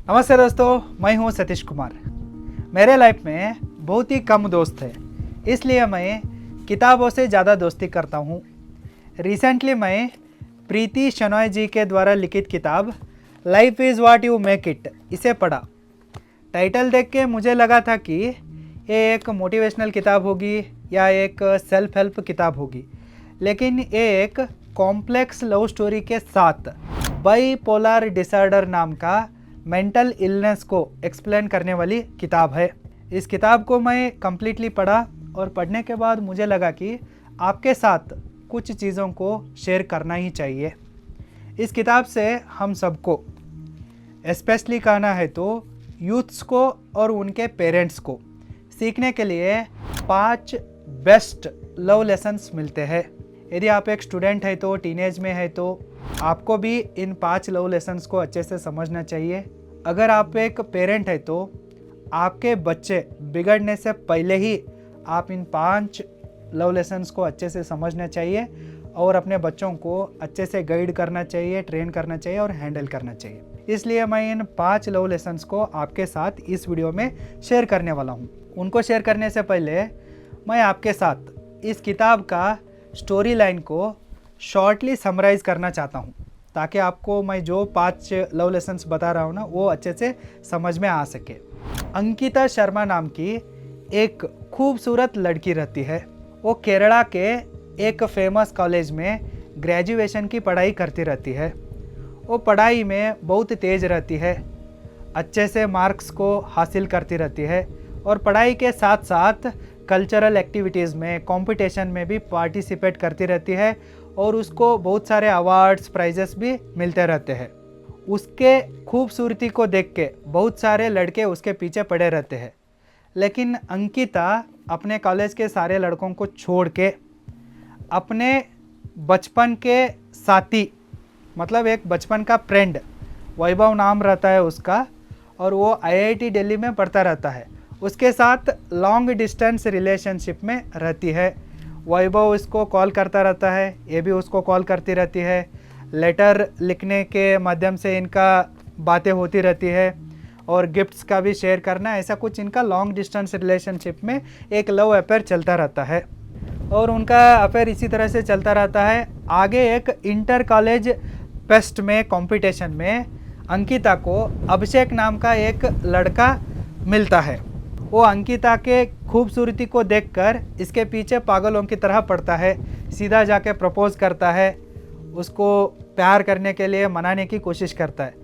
नमस्ते दोस्तों, मैं हूं सतीश कुमार। मेरे लाइफ में बहुत ही कम दोस्त हैं, इसलिए मैं किताबों से ज़्यादा दोस्ती करता हूं। रिसेंटली मैं प्रीति शेनॉय जी के द्वारा लिखित किताब life is what you make it इसे पढ़ा। टाइटल देख के मुझे लगा था कि ये एक मोटिवेशनल किताब होगी या एक सेल्फ हेल्प किताब होगी, लेकिन ये एक कॉम्प्लेक्स लव स्टोरी के साथ बाइपोलर डिसऑर्डर नाम का मेंटल इलनेस को एक्सप्लेन करने वाली किताब है। इस किताब को मैं कम्प्लीटली पढ़ा और पढ़ने के बाद मुझे लगा कि आपके साथ कुछ चीज़ों को शेयर करना ही चाहिए। इस किताब से हम सबको, स्पेशली कहना है तो यूथ्स को और उनके पेरेंट्स को, सीखने के लिए 5 बेस्ट लव लेसन्स मिलते हैं। यदि आप एक स्टूडेंट है तो, टीनेज में है तो आपको भी इन 5 लव लेसन्स को अच्छे से समझना चाहिए। अगर आप एक पेरेंट है तो आपके बच्चे बिगड़ने से पहले ही आप इन 5 लव लेसन्स को अच्छे से समझना चाहिए और अपने बच्चों को अच्छे से गाइड करना चाहिए, ट्रेन करना चाहिए और हैंडल करना चाहिए। इसलिए मैं इन 5 लव लेसन्स को आपके साथ इस वीडियो में शेयर करने वाला हूँ। उनको शेयर करने से पहले मैं आपके साथ इस किताब का स्टोरी लाइन को शॉर्टली समराइज़ करना चाहता हूँ, ताकि आपको मैं जो 5 लव लेसन्स बता रहा हूँ ना, वो अच्छे से समझ में आ सके। अंकिता शर्मा नाम की एक खूबसूरत लड़की रहती है। वो केरला के एक फेमस कॉलेज में ग्रेजुएशन की पढ़ाई करती रहती है। वो पढ़ाई में बहुत तेज़ रहती है, अच्छे से मार्क्स को हासिल करती रहती है और पढ़ाई के साथ साथ कल्चरल एक्टिविटीज़ में, कंपटीशन में भी पार्टिसिपेट करती रहती है और उसको बहुत सारे अवार्ड्स, प्राइजेस भी मिलते रहते हैं। उसके खूबसूरती को देख के बहुत सारे लड़के उसके पीछे पड़े रहते हैं, लेकिन अंकिता अपने कॉलेज के सारे लड़कों को छोड़ के अपने बचपन के साथी, मतलब एक बचपन का फ्रेंड, वैभव नाम रहता है उसका, और वो आईआईटी दिल्ली में पढ़ता रहता है, उसके साथ लॉन्ग डिस्टेंस रिलेशनशिप में रहती है। वैभव इसको कॉल करता रहता है, ये भी उसको कॉल करती रहती है। लेटर लिखने के माध्यम से इनका बातें होती रहती है और गिफ्ट्स का भी शेयर करना, ऐसा कुछ इनका लॉन्ग डिस्टेंस रिलेशनशिप में एक लव अफेयर चलता रहता है। और उनका अफेयर इसी तरह से चलता रहता है। आगे एक इंटर कॉलेज फेस्ट में, कंपटीशन में अंकिता को अभिषेक नाम का एक लड़का मिलता है। वो अंकिता के खूबसूरती को देखकर इसके पीछे पागलों की तरह पड़ता है, सीधा जाके प्रपोज करता है, उसको प्यार करने के लिए मनाने की कोशिश करता है।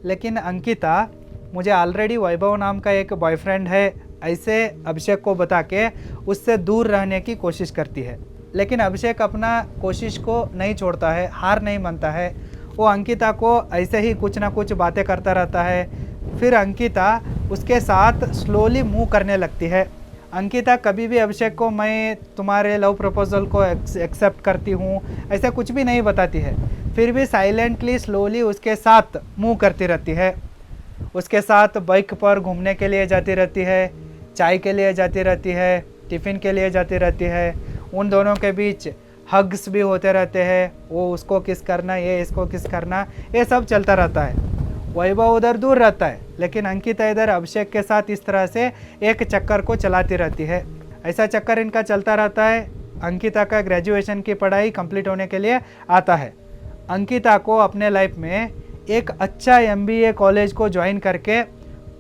लेकिन अंकिता, मुझे ऑलरेडी वैभव नाम का एक बॉयफ्रेंड है, ऐसे अभिषेक को बता के उससे दूर रहने की कोशिश करती है। लेकिन अभिषेक अपना कोशिश को नहीं छोड़ता है, हार नहीं मानता है। वो अंकिता को ऐसे ही कुछ ना कुछ बातें करता रहता है। फिर अंकिता उसके साथ स्लोली मूव करने लगती है। अंकिता कभी भी अभिषेक को मैं तुम्हारे लव प्रपोजल को एक्सेप्ट करती हूँ ऐसा कुछ भी नहीं बताती है, फिर भी साइलेंटली स्लोली उसके साथ मूव करती रहती है। उसके साथ बाइक पर घूमने के लिए जाती रहती है, चाय के लिए जाती रहती है, टिफ़िन के लिए जाती रहती है। उन दोनों के बीच हग्स भी होते रहते हैं, वो उसको किस करना, ये इसको किस करना, ये सब चलता रहता है। वैभव उधर दूर रहता है, लेकिन अंकिता इधर अभिषेक के साथ इस तरह से एक चक्कर को चलाती रहती है। ऐसा चक्कर इनका चलता रहता है। अंकिता का ग्रेजुएशन की पढ़ाई कंप्लीट होने के लिए आता है। अंकिता को अपने लाइफ में एक अच्छा एमबीए कॉलेज को ज्वाइन करके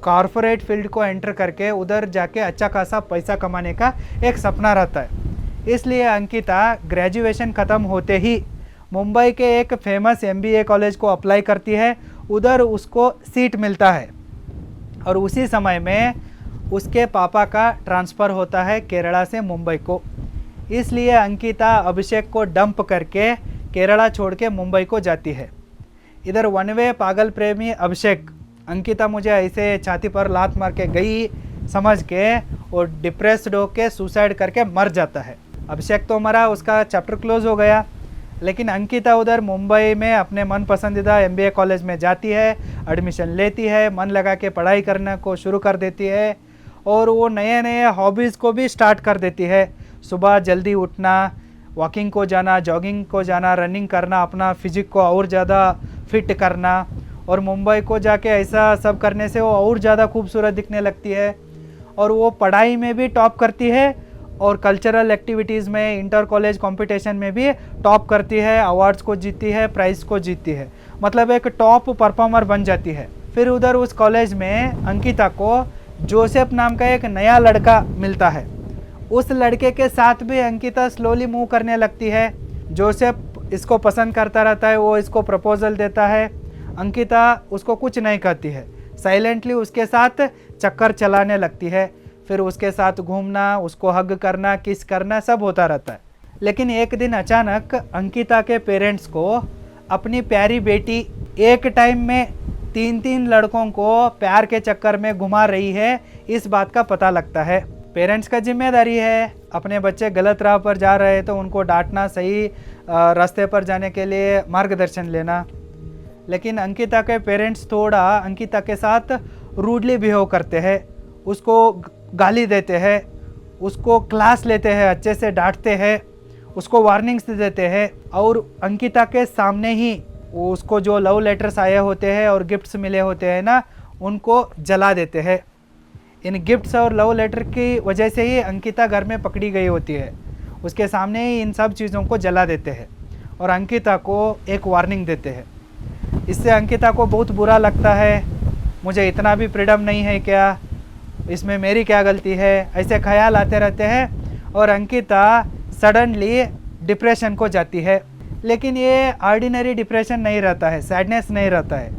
कॉरपोरेट फील्ड को एंटर करके उधर जाके अच्छा खासा पैसा कमाने का एक सपना रहता है। इसलिए अंकिता ग्रेजुएशन ख़त्म होते ही मुंबई के एक फेमस एमबीए कॉलेज को अप्लाई करती है। उधर उसको सीट मिलता है और उसी समय में उसके पापा का ट्रांसफ़र होता है केरला से मुंबई को। इसलिए अंकिता अभिषेक को डंप करके केरला छोड़ के मुंबई को जाती है। इधर वन वे पागल प्रेमी अभिषेक, अंकिता मुझे ऐसे छाती पर लात मार के गई समझ के और डिप्रेस्ड होके सुसाइड करके मर जाता है। अभिषेक तो मरा, उसका चैप्टर क्लोज हो गया। लेकिन अंकिता उधर मुंबई में अपने मन पसंदीदा एमबीए कॉलेज में जाती है, एडमिशन लेती है, मन लगा के पढ़ाई करने को शुरू कर देती है और वो नए नए हॉबीज़ को भी स्टार्ट कर देती है। सुबह जल्दी उठना, वॉकिंग को जाना, जॉगिंग को जाना, रनिंग करना, अपना फिजिक को और ज़्यादा फिट करना और मुंबई को जाके ऐसा सब करने से वो और ज़्यादा खूबसूरत दिखने लगती है। और वो पढ़ाई में भी टॉप करती है और कल्चरल एक्टिविटीज़ में, इंटर कॉलेज कंपटीशन में भी टॉप करती है, अवार्ड्स को जीतती है, प्राइज़ को जीतती है, मतलब एक टॉप परफॉर्मर बन जाती है। फिर उधर उस कॉलेज में अंकिता को जोसेफ नाम का एक नया लड़का मिलता है। उस लड़के के साथ भी अंकिता स्लोली मूव करने लगती है। जोसेफ इसको पसंद करता रहता है, वो इसको प्रपोजल देता है। अंकिता उसको कुछ नहीं कहती है, साइलेंटली उसके साथ चक्कर चलाने लगती है। फिर उसके साथ घूमना, उसको हग करना, किस करना सब होता रहता है। लेकिन एक दिन अचानक अंकिता के पेरेंट्स को अपनी प्यारी बेटी एक टाइम में 3-3 लड़कों को प्यार के चक्कर में घुमा रही है, इस बात का पता लगता है। पेरेंट्स का जिम्मेदारी है, अपने बच्चे गलत राह पर जा रहे हैं तो उनको डांटना, सही रास्ते पर जाने के लिए मार्गदर्शन लेना। लेकिन अंकिता के पेरेंट्स थोड़ा अंकिता के साथ रूडली बिहेव करते हैं, उसको गाली देते हैं, उसको क्लास लेते हैं, अच्छे से डांटते हैं, उसको वार्निंग्स देते हैं और अंकिता के सामने ही उसको जो लव लेटर्स आए होते हैं और गिफ्ट्स मिले होते हैं ना, उनको जला देते हैं। इन गिफ्ट्स और लव लेटर की वजह से ही अंकिता घर में पकड़ी गई होती है। उसके सामने ही इन सब चीज़ों को जला देते हैं और अंकिता को एक वार्निंग देते हैं। इससे अंकिता को बहुत बुरा लगता है, मुझे इतना भी फ्रीडम नहीं है क्या, इसमें मेरी क्या गलती है, ऐसे ख्याल आते रहते हैं और अंकिता सडनली डिप्रेशन को जाती है। लेकिन ये ऑर्डिनरी डिप्रेशन नहीं रहता है, सैडनेस नहीं रहता है,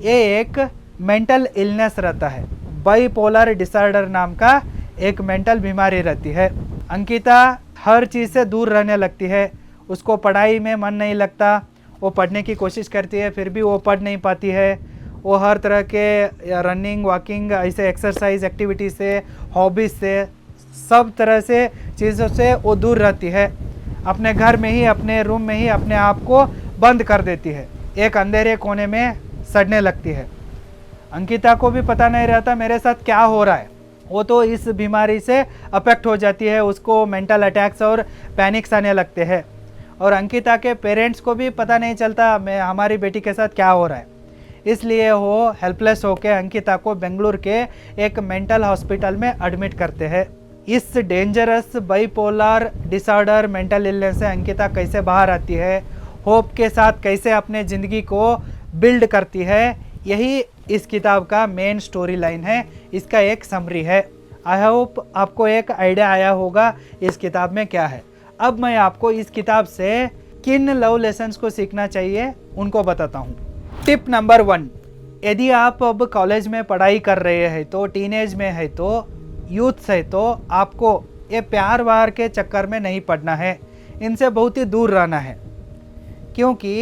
ये एक मेंटल इलनेस रहता है। बाइपोलर डिसऑर्डर नाम का एक मेंटल बीमारी रहती है। अंकिता हर चीज़ से दूर रहने लगती है, उसको पढ़ाई में मन नहीं लगता, वो पढ़ने की कोशिश करती है फिर भी वो पढ़ नहीं पाती है। वो हर तरह के रनिंग, वॉकिंग, ऐसे एक्सरसाइज एक्टिविटी से, हॉबीज़ से, सब तरह से चीज़ों से वो दूर रहती है। अपने घर में ही, अपने रूम में ही अपने आप को बंद कर देती है, एक अंधेरे कोने में सड़ने लगती है। अंकिता को भी पता नहीं रहता मेरे साथ क्या हो रहा है, वो तो इस बीमारी से अफेक्ट हो जाती है, उसको मेंटल अटैक्स और पैनिक्स आने लगते हैं। और अंकिता के पेरेंट्स को भी पता नहीं चलता हमारी बेटी के साथ क्या हो रहा है, इसलिए वो हेल्पलेस होकर अंकिता को बेंगलुरु के एक मेंटल हॉस्पिटल में एडमिट करते हैं। इस dangerous bipolar disorder mental illness से अंकिता कैसे बाहर आती है, होप के साथ कैसे अपने ज़िंदगी को बिल्ड करती है, यही इस किताब का मेन स्टोरी लाइन है, इसका एक समरी है। आई होप आपको एक आइडिया आया होगा इस किताब में क्या है। अब मैं आपको इस किताब से किन लव लेसन्स को सीखना चाहिए उनको बताता हूँ। टिप नंबर 1, यदि आप अब कॉलेज में पढ़ाई कर रहे हैं तो, टीनेज में है तो, यूथ है तो, आपको ये प्यार वार के चक्कर में नहीं पड़ना है, इनसे बहुत ही दूर रहना है। क्योंकि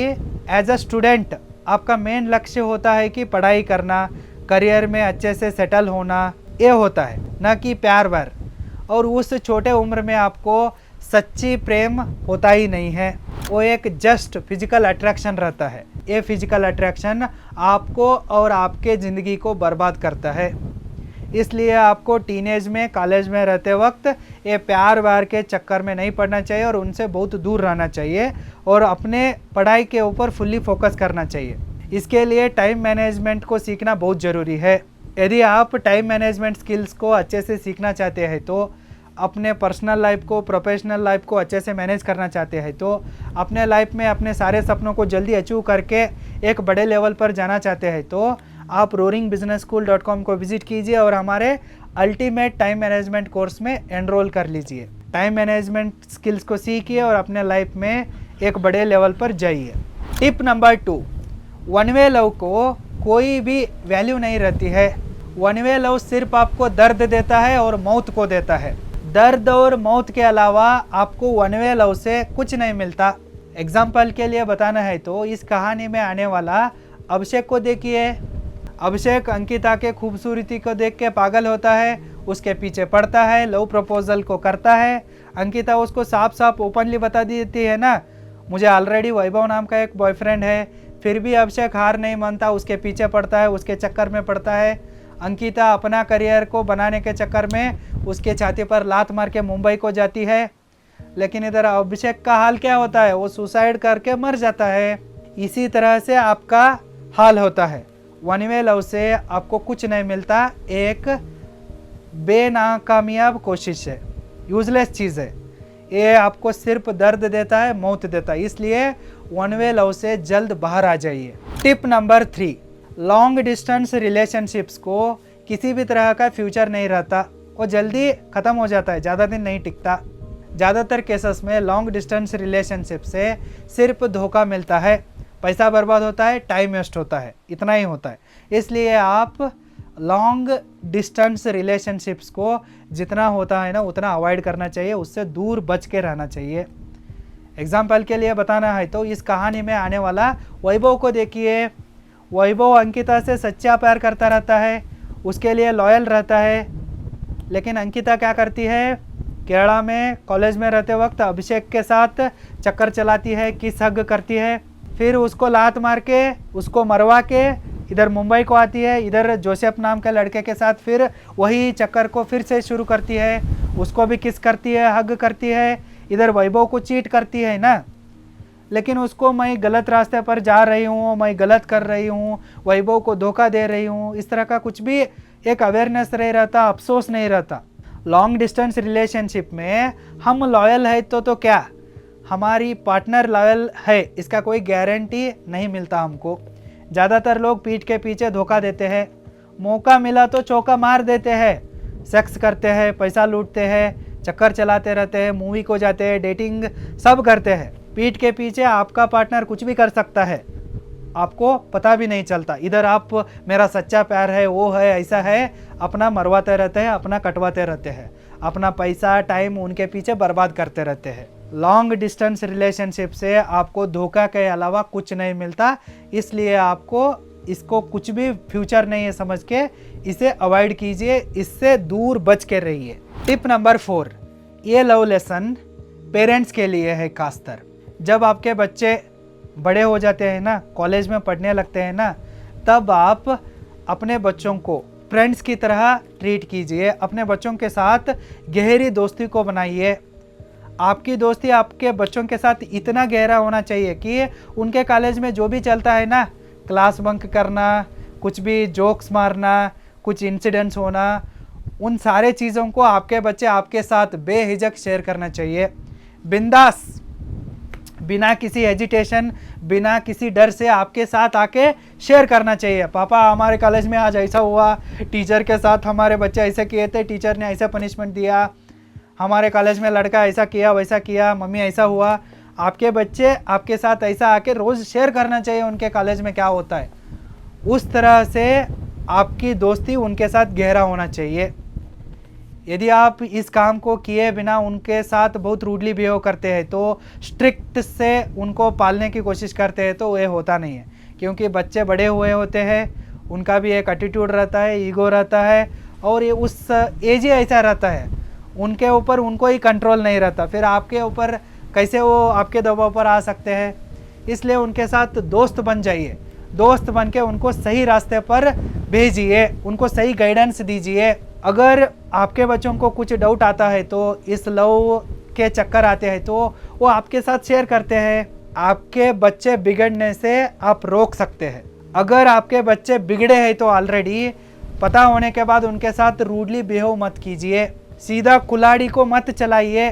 एज अ स्टूडेंट आपका मेन लक्ष्य होता है कि पढ़ाई करना, करियर में अच्छे से सेटल होना, ये होता है, ना कि प्यार वार। और उस छोटे उम्र में आपको सच्ची प्रेम होता ही नहीं है, वो एक जस्ट फिजिकल अट्रैक्शन रहता है। ये फिजिकल अट्रैक्शन आपको और आपके ज़िंदगी को बर्बाद करता है। इसलिए आपको टीनेज में, कॉलेज में रहते वक्त ये प्यार वार के चक्कर में नहीं पड़ना चाहिए और उनसे बहुत दूर रहना चाहिए और अपने पढ़ाई के ऊपर फुल्ली फोकस करना चाहिए। इसके लिए टाइम मैनेजमेंट को सीखना बहुत ज़रूरी है। यदि आप टाइम मैनेजमेंट स्किल्स को अच्छे से सीखना चाहते हैं तो, अपने पर्सनल लाइफ को, प्रोफेशनल लाइफ को अच्छे से मैनेज करना चाहते हैं तो, अपने लाइफ में अपने सारे सपनों को जल्दी अचीव करके एक बड़े लेवल पर जाना चाहते हैं तो, आप roaringbusinessschool.com को विजिट कीजिए और हमारे अल्टीमेट टाइम मैनेजमेंट कोर्स में एनरोल कर लीजिए। टाइम मैनेजमेंट स्किल्स को सीखिए और अपने लाइफ में एक बड़े लेवल पर जाइए। Tip number 2, one way love को कोई भी वैल्यू नहीं रहती है। वन वे लव सिर्फ आपको दर्द देता है और मौत को देता है। दर्द और मौत के अलावा आपको वन वे लव से कुछ नहीं मिलता। एग्जाम्पल के लिए बताना है तो, इस कहानी में आने वाला अभिषेक को देखिए। अभिषेक अंकिता के खूबसूरती को देख के पागल होता है, उसके पीछे पड़ता है, लव प्रपोजल को करता है। अंकिता उसको साफ साफ ओपनली बता देती है ना, मुझे ऑलरेडी वैभव नाम का एक बॉयफ्रेंड है। फिर भी अभिषेक हार नहीं मानता, उसके पीछे पड़ता है, उसके चक्कर में पड़ता है। अंकिता अपना करियर को बनाने के चक्कर में उसके छाती पर लात मार के मुंबई को जाती है। लेकिन इधर अभिषेक का हाल क्या होता है, वो सुसाइड करके मर जाता है। इसी तरह से आपका हाल होता है। वन वे लव से आपको कुछ नहीं मिलता, एक बेनाकामयाब कोशिश है, यूजलेस चीज़ है। ये आपको सिर्फ दर्द देता है, मौत देता है। इसलिए वन वे लव से जल्द बाहर आ जाइए। Tip number 3, long distance relationships को किसी भी तरह का फ्यूचर नहीं रहता, वो जल्दी ख़त्म हो जाता है, ज़्यादा दिन नहीं टिकता। ज़्यादातर केसेस में लॉन्ग डिस्टेंस रिलेशनशिप से सिर्फ धोखा मिलता है, पैसा बर्बाद होता है, टाइम वेस्ट होता है, इतना ही होता है। इसलिए आप लॉन्ग डिस्टेंस रिलेशनशिप्स को जितना होता है ना उतना अवॉइड करना चाहिए, उससे दूर बच के रहना चाहिए। एग्जाम्पल के लिए बताना है तो इस कहानी में आने वाला वैभव को देखिए। वैभव अंकिता से सच्चा प्यार करता रहता है, उसके लिए लॉयल रहता है, लेकिन अंकिता क्या करती है, केरला में कॉलेज में रहते वक्त अभिषेक के साथ चक्कर चलाती है, किस हग करती है, फिर उसको लात मार के उसको मरवा के इधर मुंबई को आती है, इधर जोसेफ नाम के लड़के के साथ फिर वही चक्कर को फिर से शुरू करती है, उसको भी किस करती है, हग करती है, इधर वैभव को चीट करती है ना। लेकिन उसको मैं गलत रास्ते पर जा रही हूँ, मैं गलत कर रही हूँ, वैभव को धोखा दे रही हूँ, इस तरह का कुछ भी एक अवेयरनेस नहीं रहता, अफसोस नहीं रहता। लॉन्ग डिस्टेंस रिलेशनशिप में हम लॉयल है तो क्या हमारी पार्टनर लॉयल है इसका कोई गारंटी नहीं मिलता हमको। ज़्यादातर लोग पीठ के पीछे धोखा देते हैं, मौका मिला तो चौका मार देते हैं, सेक्स करते हैं, पैसा लूटते हैं, चक्कर चलाते रहते हैं, मूवी को जाते हैं, डेटिंग सब करते हैं। पीठ के पीछे आपका पार्टनर कुछ भी कर सकता है, आपको पता भी नहीं चलता। इधर आप मेरा सच्चा प्यार है, वो है, ऐसा है, अपना मरवाते रहते हैं, अपना कटवाते रहते हैं, अपना पैसा टाइम उनके पीछे बर्बाद करते रहते हैं। लॉन्ग डिस्टेंस रिलेशनशिप से आपको धोखा के अलावा कुछ नहीं मिलता, इसलिए आपको इसको कुछ भी फ्यूचर नहीं है समझ के इसे अवॉइड कीजिए, इससे दूर बच के रहिए। टिप नंबर 4, ये लव लेसन पेरेंट्स के लिए है खासकर। जब आपके बच्चे बड़े हो जाते हैं ना, कॉलेज में पढ़ने लगते हैं ना, तब आप अपने बच्चों को फ्रेंड्स की तरह ट्रीट कीजिए, अपने बच्चों के साथ गहरी दोस्ती को बनाइए। आपकी दोस्ती आपके बच्चों के साथ इतना गहरा होना चाहिए कि उनके कॉलेज में जो भी चलता है ना, क्लास बंक करना, कुछ भी जोक्स मारना, कुछ इंसिडेंट्स होना, उन सारे चीज़ों को आपके बच्चे आपके साथ बेहिचक शेयर करना चाहिए, बिंदास, बिना किसी एजिटेशन, बिना किसी डर से आपके साथ आके शेयर करना चाहिए। पापा हमारे कॉलेज में आज ऐसा हुआ, टीचर के साथ हमारे बच्चे ऐसे किए थे, टीचर ने ऐसा पनिशमेंट दिया, हमारे कॉलेज में लड़का ऐसा किया वैसा किया, मम्मी ऐसा हुआ। आपके बच्चे आपके साथ ऐसा आके रोज़ शेयर करना चाहिए उनके कॉलेज में क्या होता है। उस तरह से आपकी दोस्ती उनके साथ गहरा होना चाहिए। यदि आप इस काम को किए बिना उनके साथ बहुत रूडली बिहेव करते हैं, तो स्ट्रिक्ट से उनको पालने की कोशिश करते हैं, तो ये होता नहीं है। क्योंकि बच्चे बड़े हुए होते हैं, उनका भी एक एटीट्यूड रहता है, ईगो रहता है, और ये उस एज ही ऐसा रहता है, उनके ऊपर उनको ही कंट्रोल नहीं रहता। फिर आपके ऊपर कैसे वो आपके दबाव पर आ सकते हैं। इसलिए उनके साथ दोस्त बन जाइए, दोस्त बन के उनको सही रास्ते पर भेजिए, उनको सही गाइडेंस दीजिए। अगर आपके बच्चों को कुछ डाउट आता है तो इस लव के चक्कर आते हैं, तो वो आपके साथ शेयर करते हैं। आपके बच्चे बिगड़ने से आप रोक सकते हैं। अगर आपके बच्चे बिगड़े हैं तो ऑलरेडी पता होने के बाद उनके साथ रूडली बिहेव मत कीजिए, सीधा कुल्हाड़ी को मत चलाइए,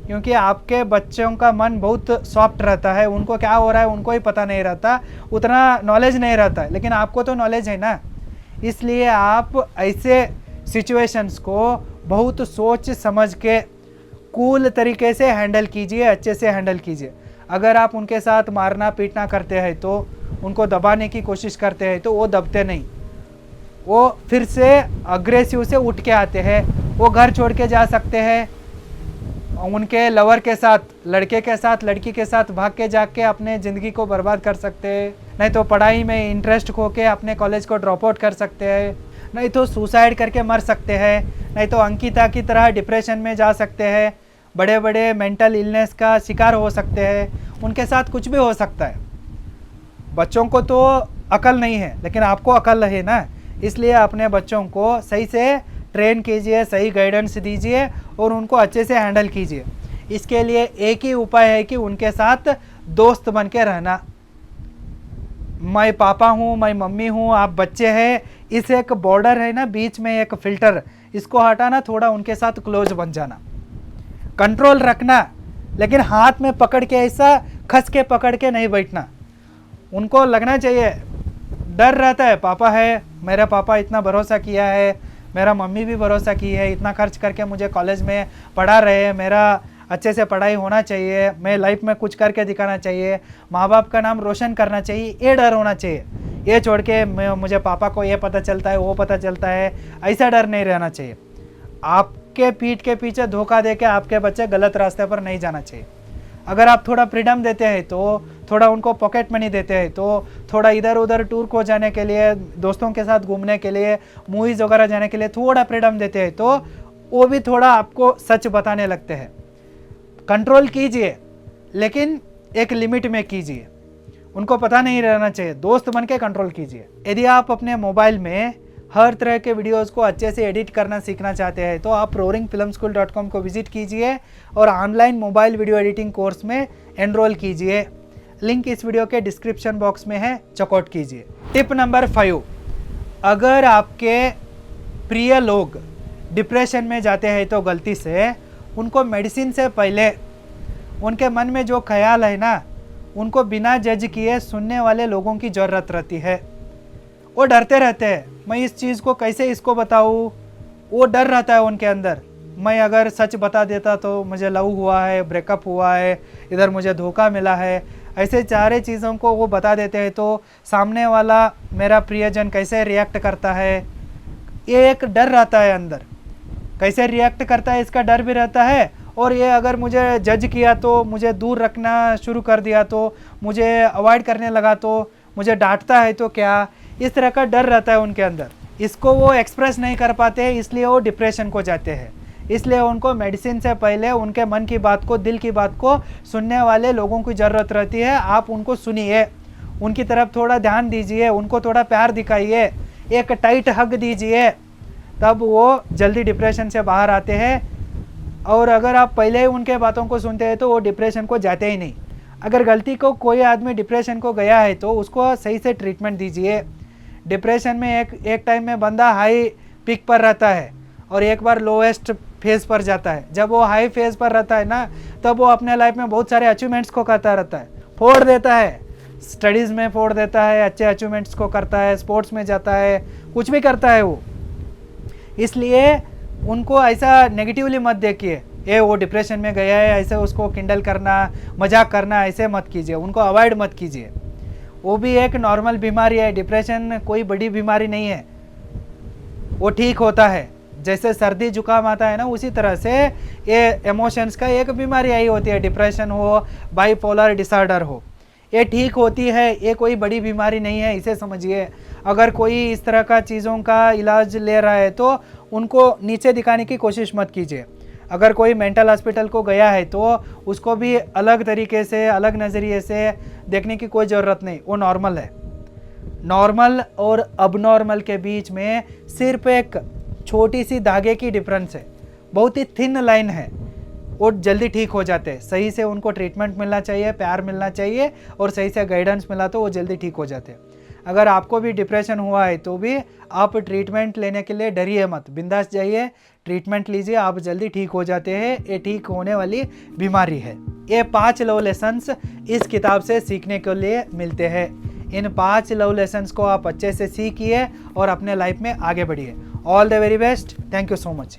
क्योंकि आपके बच्चों का मन बहुत सॉफ्ट रहता है, उनको क्या हो रहा है उनको ही पता नहीं रहता, उतना नॉलेज नहीं रहता है, लेकिन आपको तो नॉलेज है ना। इसलिए आप ऐसे सिचुएशंस को बहुत सोच समझ के कूल तरीके से हैंडल कीजिए, अच्छे से हैंडल कीजिए। अगर आप उनके साथ मारना पीटना करते हैं, तो उनको दबाने की कोशिश करते हैं, तो वो दबते नहीं, वो फिर से अग्रेसिव से उठ के आते हैं, वो घर छोड़ के जा सकते हैं, उनके लवर के साथ, लड़के के साथ, लड़की के साथ भाग के जाके अपने ज़िंदगी को बर्बाद कर सकते हैं, नहीं तो पढ़ाई में इंटरेस्ट खो के अपने कॉलेज को ड्रॉप आउट कर सकते हैं, नहीं तो सुसाइड करके मर सकते हैं, नहीं तो अंकिता की तरह डिप्रेशन में जा सकते हैं, बड़े बड़े मेंटल इलनेस का शिकार हो सकते हैं। उनके साथ कुछ भी हो सकता है। बच्चों को तो अकल नहीं है, लेकिन आपको अकल है ना, इसलिए अपने बच्चों को सही से ट्रेन कीजिए, सही गाइडेंस दीजिए और उनको अच्छे से हैंडल कीजिए। इसके लिए एक ही उपाय है कि उनके साथ दोस्त बन के रहना। मैं पापा हूँ, मैं मम्मी हूँ, आप बच्चे हैं, इस एक बॉर्डर है ना, बीच में एक फ़िल्टर, इसको हटाना, थोड़ा उनके साथ क्लोज बन जाना, कंट्रोल रखना, लेकिन हाथ में पकड़ के ऐसा खस के पकड़ के नहीं बैठना। उनको लगना चाहिए, डर रहता है, पापा है, मेरा पापा इतना भरोसा किया है, मेरा मम्मी भी भरोसा की है, इतना खर्च करके मुझे कॉलेज में पढ़ा रहे हैं, मेरा अच्छे से पढ़ाई होना चाहिए, मैं लाइफ में कुछ करके दिखाना चाहिए, माँ बाप का नाम रोशन करना चाहिए, ये डर होना चाहिए। ये छोड़ के मुझे पापा को ये पता चलता है, वो पता चलता है, ऐसा डर नहीं रहना चाहिए। आपके पीठ के पीछे धोखा दे के आपके बच्चे गलत रास्ते पर नहीं जाना चाहिए। अगर आप थोड़ा फ्रीडम देते हैं, तो थोड़ा उनको पॉकेट मनी देते हैं, तो थोड़ा इधर उधर टूर को जाने के लिए, दोस्तों के साथ घूमने के लिए, मूवीज़ वगैरह जाने के लिए थोड़ा फ्रीडम देते हैं, तो वो भी थोड़ा आपको सच बताने लगते हैं। कंट्रोल कीजिए, लेकिन एक लिमिट में कीजिए, उनको पता नहीं रहना चाहिए, दोस्त बन के कंट्रोल कीजिए। यदि आप अपने मोबाइल में हर तरह के वीडियोस को अच्छे से एडिट करना सीखना चाहते हैं, तो आप roaringfilmschool.com को विजिट कीजिए और online mobile video editing course में एनरोल कीजिए। लिंक इस वीडियो के डिस्क्रिप्शन बॉक्स में है, चेकआउट कीजिए। टिप नंबर 5, अगर आपके प्रिय लोग डिप्रेशन में जाते हैं तो गलती से उनको मेडिसिन से पहले उनके मन में जो ख्याल है ना, उनको बिना जज किए सुनने वाले लोगों की ज़रूरत रहती है। वो डरते रहते हैं, मैं इस चीज़ को कैसे इसको बताऊँ, वो डर रहता है उनके अंदर, मैं अगर सच बता देता तो मुझे लव हुआ है, ब्रेकअप हुआ है, इधर मुझे धोखा मिला है, ऐसे सारे चीज़ों को वो बता देते हैं तो सामने वाला मेरा प्रियजन कैसे रिएक्ट करता है, ये एक डर रहता है अंदर, कैसे रिएक्ट करता है इसका डर भी रहता है। और ये अगर मुझे जज किया तो, मुझे दूर रखना शुरू कर दिया तो, मुझे अवॉइड करने लगा तो, मुझे डांटता है तो क्या, इस तरह का डर रहता है उनके अंदर। इसको वो एक्सप्रेस नहीं कर पाते, इसलिए वो डिप्रेशन को जाते हैं। इसलिए उनको मेडिसिन से पहले उनके मन की बात को, दिल की बात को सुनने वाले लोगों की ज़रूरत रहती है। आप उनको सुनिए, उनकी तरफ थोड़ा ध्यान दीजिए, उनको थोड़ा प्यार दिखाइए, एक टाइट हग दीजिए, तब वो जल्दी डिप्रेशन से बाहर आते हैं। और अगर आप पहले ही उनके बातों को सुनते हैं तो वो डिप्रेशन को जाते ही नहीं। अगर गलती को कोई आदमी डिप्रेशन को गया है तो उसको सही से ट्रीटमेंट दीजिए। डिप्रेशन में एक टाइम में बंदा हाई पीक पर रहता है और एक बार लोएस्ट फेज़ पर जाता है। जब वो हाई फेज़ पर रहता है ना, तब वो अपने लाइफ में बहुत सारे अचीवमेंट्स को करता रहता है, फोड़ देता है, स्टडीज़ में फोड़ देता है, अच्छे अचीवमेंट्स को करता है, स्पोर्ट्स में जाता है, कुछ भी करता है वो। इसलिए उनको ऐसा नेगेटिवली मत देखिए, ये वो डिप्रेशन में गया है, ऐसे उसको किंडल करना, मजाक करना, ऐसे मत कीजिए, उनको अवॉइड मत कीजिए। वो भी एक नॉर्मल बीमारी है, डिप्रेशन कोई बड़ी बीमारी नहीं है, वो ठीक होता है। जैसे सर्दी जुकाम आता है ना, उसी तरह से ये इमोशंस का एक बीमारी आई होती है, डिप्रेशन हो, बाइपोलर डिसऑर्डर हो, ये ठीक होती है, ये कोई बड़ी बीमारी नहीं है, इसे समझिए। अगर कोई इस तरह का चीज़ों का इलाज ले रहा है तो उनको नीचे दिखाने की कोशिश मत कीजिए। अगर कोई मेंटल हॉस्पिटल को गया है तो उसको भी अलग तरीके से, अलग नज़रिए से देखने की कोई ज़रूरत नहीं, वो नॉर्मल है। नॉर्मल और अबनॉर्मल के बीच में सिर्फ एक छोटी सी धागे की डिफरेंस है, बहुत ही थिन लाइन है। वो जल्दी ठीक हो जाते हैं, सही से उनको ट्रीटमेंट मिलना चाहिए, प्यार मिलना चाहिए और सही से गाइडेंस मिला तो वो जल्दी ठीक हो जाते हैं। अगर आपको भी डिप्रेशन हुआ है तो भी आप ट्रीटमेंट लेने के लिए डरिए मत, बिंदास जाइए, ट्रीटमेंट लीजिए, आप जल्दी ठीक हो जाते हैं। ये ठीक होने वाली बीमारी है। ये 5 लव लेसन्स इस किताब से सीखने के लिए मिलते हैं। इन 5 लव लेसन्स को आप अच्छे से सीखिए और अपने लाइफ में आगे बढ़िए। All the very best, thank you so much.